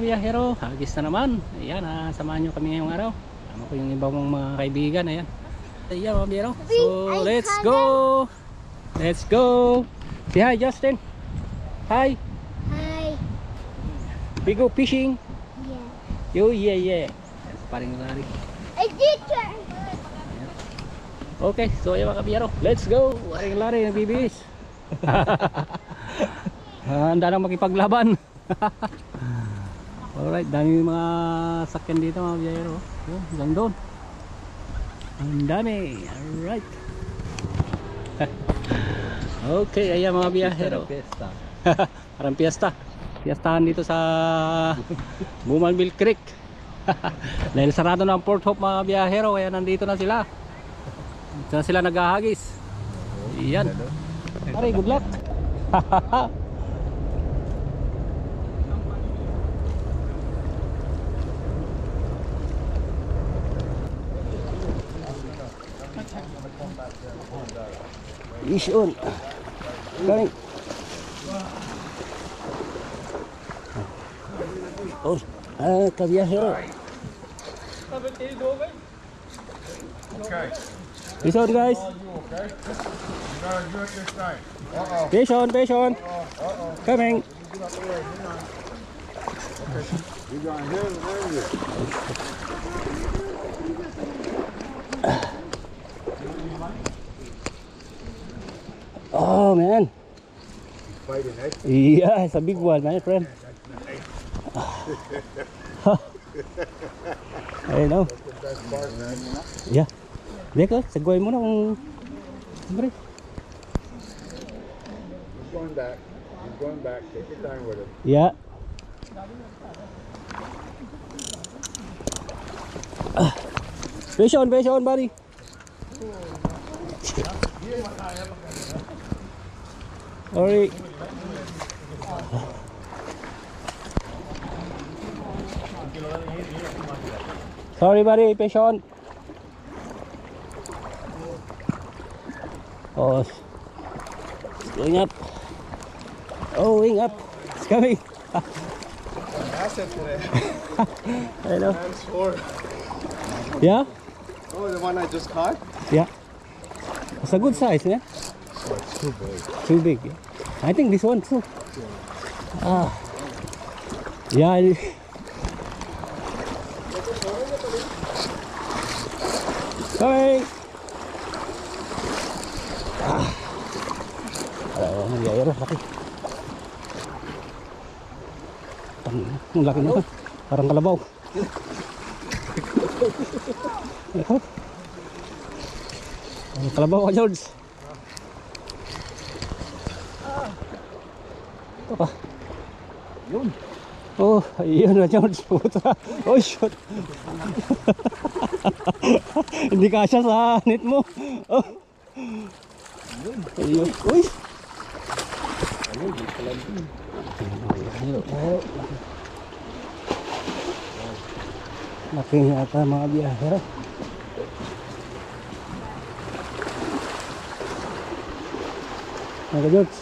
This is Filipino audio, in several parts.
Biyahero, hagis na naman. Ayan, samahan nyo kami ngayong araw. Tama ko yung ibang mga kaibigan. Ayan, ayan mga biyahero. So let's go. Let's go. Say hi Justin. Hi. Hi. We go fishing. Yeah. Yo, yeah. Paring lari. I did try. Okay, so ayan mga biyahero. Let's go. Paring lari, nagbibihis. Handa na makipaglaban. Alright, dami mga sakyan dito mga biyahero. Oh, hanggang doon. Ang dami. Alright. Okay, ayan mga biyahero. Parang piyesta. Piyastahan dito sa Bougainville Creek. Dahil sarado na ang Port Hope mga biyahero, kaya nandito na sila. Dito na sila naghahagis. Ayan. Pare, good luck. Fish on. Coming. Oh, kabiyahero. Okay. Fish on, guys. Okay. You gotta do it this time. Fish on, fish on. Coming. You got him earlier. Oh man. Fighting, eh? Yeah, it's a big one, my friend. I know. That's the best part, man. Yeah. Deko, sagway mo na kung... Siyempre. He's going back. He's going back. Take your time with it. Yeah. Fish on, buddy. Sorry. Sorry, buddy. Fish on. Oh, it's going up. Oh, wing up. It's coming. Asset today. I know. Times 4. Yeah? Oh, the one I just caught? Yeah. It's a good size, man. Oh, it's too big. Too big. Yeah. I think this one too. Ah. Yeah. Coming. Ah. Oh, nangyayari. Laki. Ang laki na. Parang kalabaw. Ang kalabaw ka, George. Ito pa. Yun. Oh, ayun na, George. Puta. Oh, shoot. Hindi kasya sa net mo. Oh. Ayun. Uy. Ayun, di pala din. Ayun. Laki yata mga biyahero. Mga George.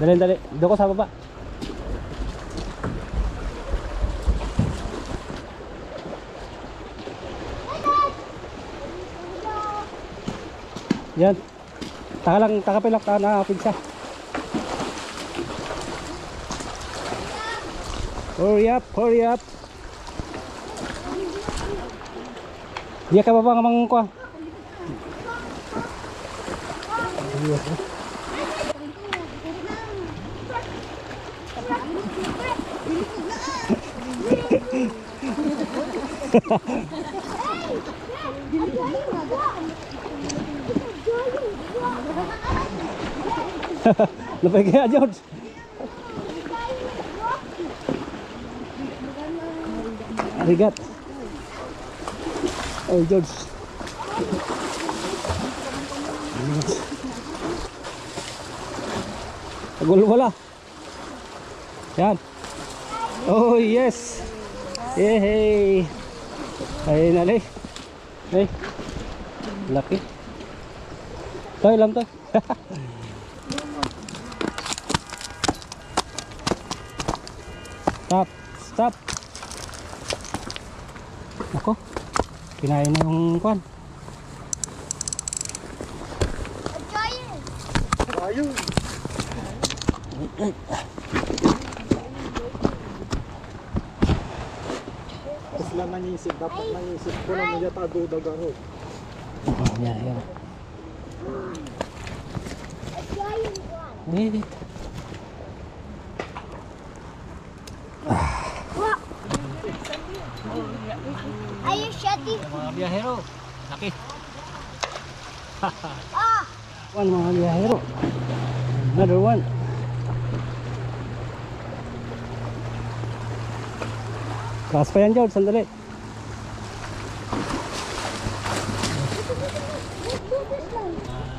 Dali. Doon ko sa baba. Yan. Takapilak ka na pigsa. Hurry up. Dia ka baba nga mang kwa. Lapay kaya, George. Arigat. Oh, George. Tagul wala. Yan. Oh, yes. Yehey. Ayun na, Hey. Laki. Toy lang to. Stop. Ako. Kinain na yung kwan. Ayun. Sila nanisip, dapat nanisip ko na medyo tadudag ako. Yan. Wait. Are you shutting? Mga biyahero. Laki. Ah! One mga biyahero. Another one. Taas pa yan, George. Sandali.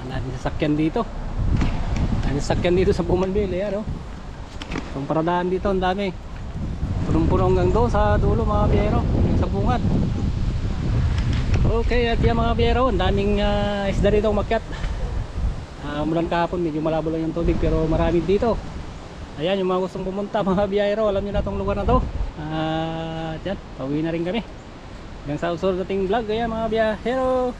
Nanisasakyan dito. Nanisasakyan dito sa Bumanbil. Ayan, oh. Yung paradaan dito, ang dami. Punong-puno hanggang doon sa dulo mga biyahero. Sa bungad. Okay, at yan mga biyahero. Ang daming isda dito umakyat. Umulan kahapon, medyo malabo lang yung tubig pero marami dito. Ayan, yung mga gustong pumunta mga biyahero, alam nyo na itong lugar na to. At yan, pauwi na rin kami. Hanggang sa usunod nating vlog. Ayan mga biyahero.